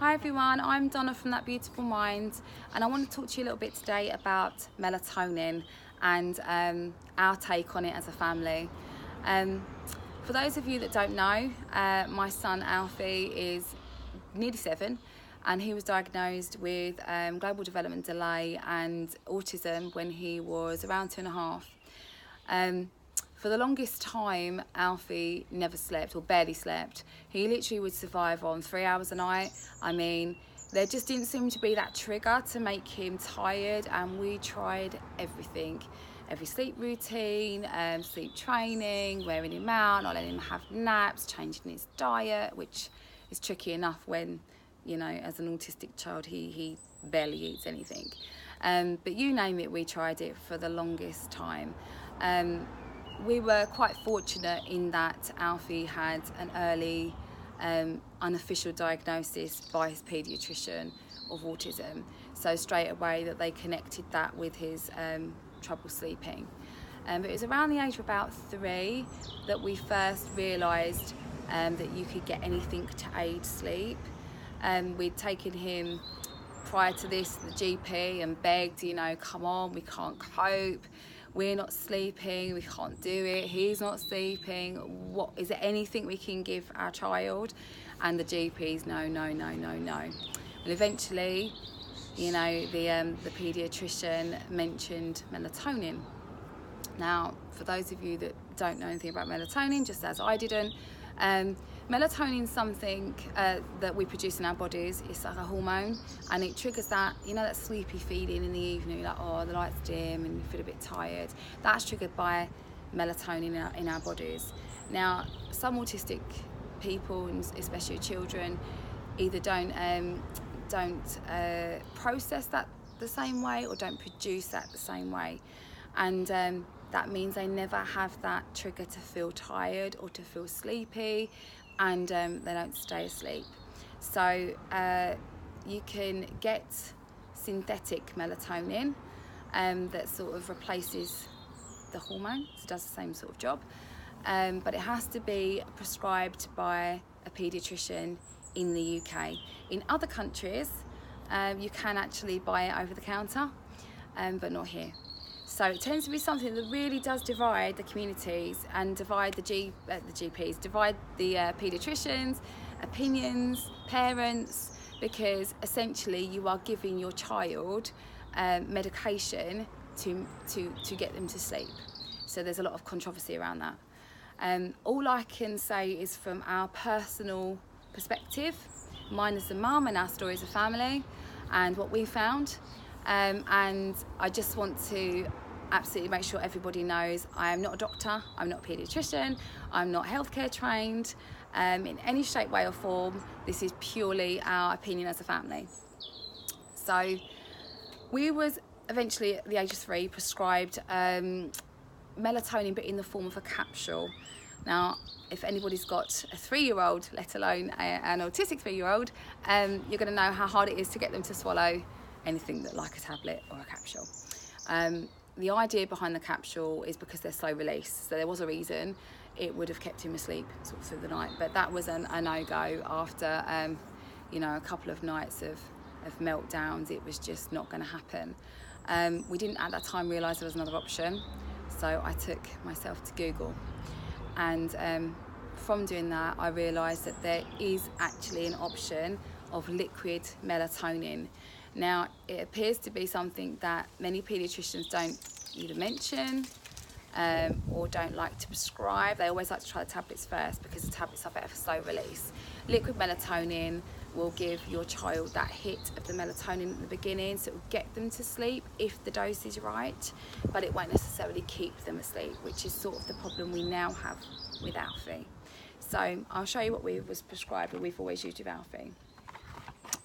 Hi everyone, I'm Donna from That Beautiful Mind, and I want to talk to you a little bit today about melatonin and our take on it as a family. For those of you that don't know, my son Alfie is nearly 7 and he was diagnosed with global development delay and autism when he was around 2.5. For the longest time, Alfie never slept or barely slept. He literally would survive on 3 hours a night. I mean, there just didn't seem to be that trigger to make him tired, and we tried everything. Every sleep routine, sleep training, wearing him out, not letting him have naps, changing his diet, which is tricky enough when, you know, as an autistic child, he barely eats anything. But you name it, we tried it for the longest time. We were quite fortunate in that Alfie had an early unofficial diagnosis by his paediatrician of autism. So straight away that they connected that with his trouble sleeping. But it was around the age of about 3 that we first realised that you could get anything to aid sleep. We'd taken him prior to this to the GP and begged, you know, come on, we can't cope. We're not sleeping, we can't do it, he's not sleeping, what is there anything we can give our child? And the GP's no. Well, eventually, you know, the paediatrician mentioned melatonin. Now, for those of you that don't know anything about melatonin, just as I didn't, melatonin is something that we produce in our bodies. It's like a hormone, and it triggers that, you know, that sleepy feeling in the evening, like, oh, the light's dim and you feel a bit tired. That's triggered by melatonin in our bodies. Now, some autistic people, and especially children, either don't process that the same way or don't produce that the same way, and that means they never have that trigger to feel tired or to feel sleepy, and they don't stay asleep. So you can get synthetic melatonin that sort of replaces the hormone, so it does the same sort of job, but it has to be prescribed by a paediatrician in the UK. In other countries, you can actually buy it over the counter, but not here. So it tends to be something that really does divide the communities and divide the GPs, divide the paediatricians, opinions, parents, because essentially you are giving your child medication to get them to sleep. So there's a lot of controversy around that. All I can say is from our personal perspective, mine as a mum and our story as a family, and what we found. And I just want to absolutely make sure everybody knows I am not a doctor, I'm not a paediatrician, I'm not healthcare trained in any shape, way or form. This is purely our opinion as a family. So we was eventually at the age of 3 prescribed melatonin, but in the form of a capsule. Now, if anybody's got a 3-year-old, let alone an autistic 3-year-old, you're going to know how hard it is to get them to swallow anything that like a tablet or a capsule. The idea behind the capsule is because they're slow release, so there was a reason it would have kept him asleep sort of through the night, but that was a no-go after you know, a couple of nights of meltdowns. It was just not going to happen. We didn't at that time realise there was another option, so I took myself to Google, and from doing that I realised that there is actually an option of liquid melatonin. Now, it appears to be something that many paediatricians don't either mention or don't like to prescribe. They always like to try the tablets first because the tablets are better for slow release. Liquid melatonin will give your child that hit of the melatonin at the beginning, so it will get them to sleep if the dose is right, but it won't necessarily keep them asleep, which is sort of the problem we now have with Alfie. So I'll show you what was prescribed and we've always used with Alfie.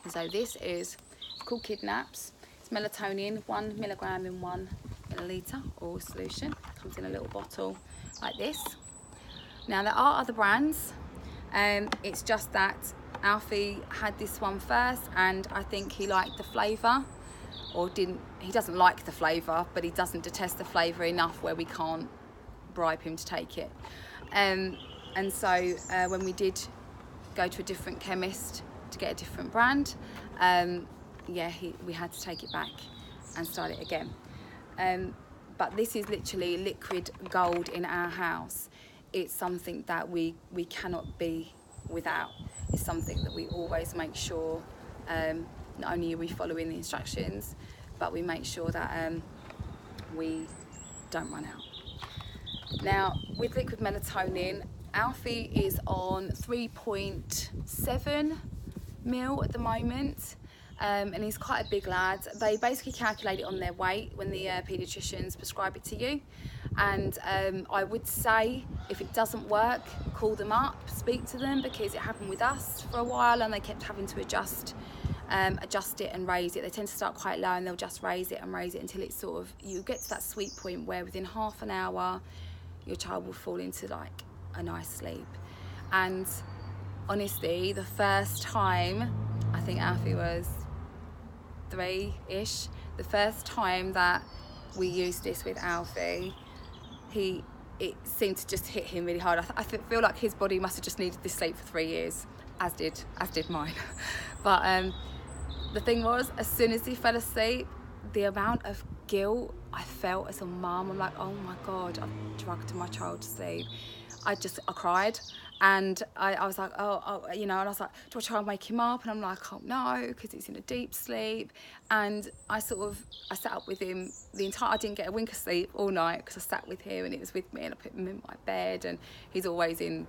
So this is called Kidnaps. It's melatonin, 1 milligram in 1 milliliter oral solution. Comes in a little bottle like this. Now there are other brands. It's just that Alfie had this one first, and I think he liked the flavour, or didn't. He doesn't like the flavour, but he doesn't detest the flavour enough where we can't bribe him to take it. And so when we did go to a different chemist to get a different brand. Yeah, we had to take it back and start it again. But this is literally liquid gold in our house. It's something that we cannot be without. It's something that we always make sure, not only are we following the instructions, but we make sure that we don't run out. Now, with liquid melatonin, Alfie is on 3.7 mil at the moment, and he's quite a big lad. They basically calculate it on their weight when the paediatricians prescribe it to you. And I would say, if it doesn't work, call them up, speak to them, because it happened with us for a while and they kept having to adjust it and raise it. They tend to start quite low and they'll just raise it until it's sort of, you get to that sweet point where within half an hour your child will fall into like a nice sleep. And honestly, the first time, I think Alfie was 3-ish, the first time that we used this with Alfie, it seemed to just hit him really hard. I feel like his body must have just needed this sleep for 3 years, as did mine. But the thing was, as soon as he fell asleep, the amount of guilt I felt as a mum, I'm like, oh my God, I've drugged my child to sleep. I cried, and I was like, you know, and I was like, do I try and wake him up? And I'm like, oh no, because he's in a deep sleep. And I sat up with him I didn't get a wink of sleep all night because I sat with him and it was with me, and I put him in my bed, and he's always in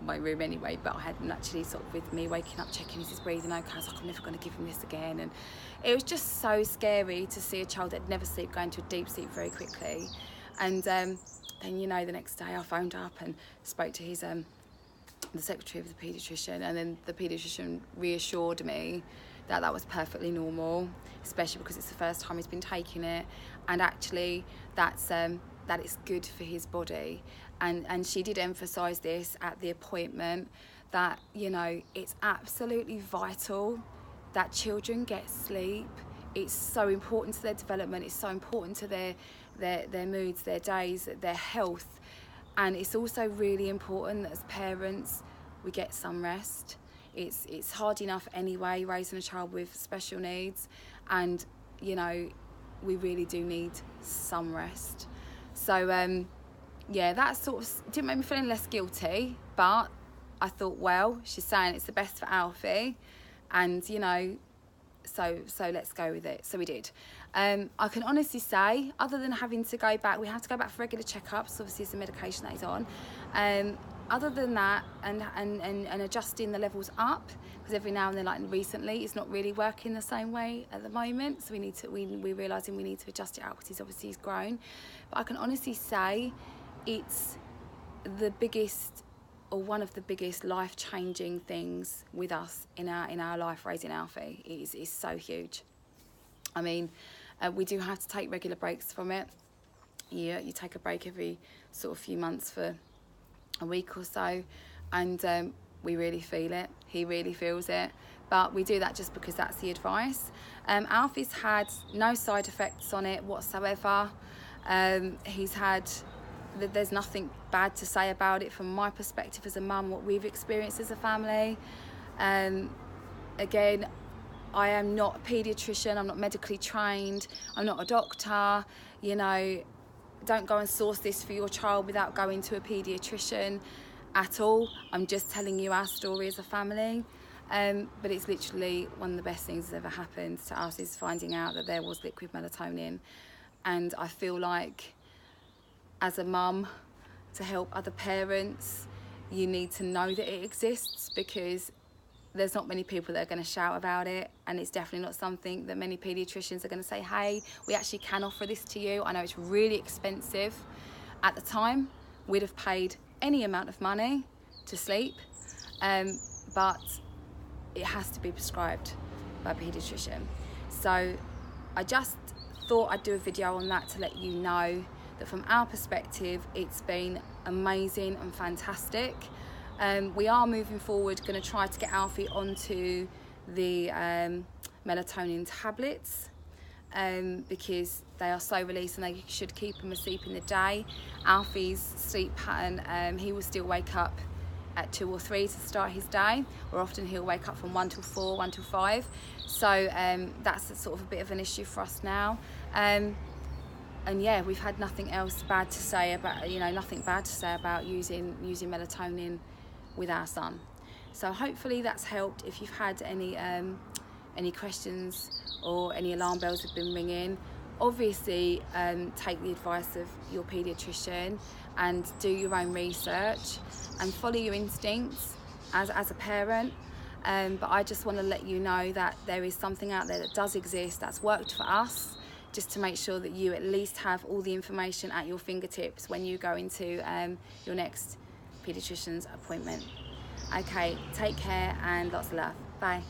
my room anyway, but I had him actually sort of with me, waking up, checking is his breathing okay. I was like, I'm never going to give him this again. And it was just so scary to see a child that never sleep go into a deep sleep very quickly. And then, you know, the next day I phoned up and spoke to his the secretary of the paediatrician, and then the paediatrician reassured me that that was perfectly normal, especially because it's the first time he's been taking it, and actually that it's good for his body. And she did emphasise this at the appointment, that, you know, it's absolutely vital that children get sleep. It's so important to their development, it's so important to their moods, their days, their health. And it's also really important that as parents we get some rest. It's hard enough anyway raising a child with special needs, and you know, we really do need some rest. So yeah, that sort of didn't make me feel any less guilty, but I thought, well, she's saying it's the best for Alfie, and you know, so let's go with it. So we did. I can honestly say, other than having to go back, we have to go back for regular checkups, obviously it's the medication that he's on. Other than that, and adjusting the levels up, because every now and then, like recently, it's not really working the same way at the moment. So we're realising we need to adjust it out, because he's grown. But I can honestly say, it's the biggest, or one of the biggest life-changing things with us in our life raising Alfie. It is so huge. I mean, we do have to take regular breaks from it. You take a break every sort of few months for a week or so, and we really feel it. He really feels it. But we do that just because that's the advice. Alfie's had no side effects on it whatsoever. There's nothing bad to say about it from my perspective as a mum, what we've experienced as a family. Again, I am not a paediatrician, I'm not medically trained, I'm not a doctor, you know, don't go and source this for your child without going to a paediatrician at all. I'm just telling you our story as a family. But it's literally one of the best things that's ever happened to us, is finding out that there was liquid melatonin. And I feel like, as a mum, to help other parents, you need to know that it exists, because there's not many people that are going to shout about it, and it's definitely not something that many paediatricians are going to say, hey, we actually can offer this to you. I know it's really expensive. At the time, we'd have paid any amount of money to sleep, but it has to be prescribed by a paediatrician. So I just thought I'd do a video on that to let you know that from our perspective, it's been amazing and fantastic. We are moving forward, going to try to get Alfie onto the melatonin tablets, because they are slow release and they should keep him asleep in the day. Alfie's sleep pattern, he will still wake up at 2 or 3 to start his day, or often he'll wake up from 1 till 4, 1 till 5. So that's sort of a bit of an issue for us now. And yeah, we've had nothing else bad to say about, nothing bad to say about using melatonin with our son. So hopefully that's helped. If you've had any questions or any alarm bells have been ringing, obviously take the advice of your paediatrician and do your own research and follow your instincts as a parent. But I just want to let you know that there is something out there that does exist that's worked for us, just to make sure that you at least have all the information at your fingertips when you go into your next paediatrician's appointment. Okay, take care and lots of love. Bye.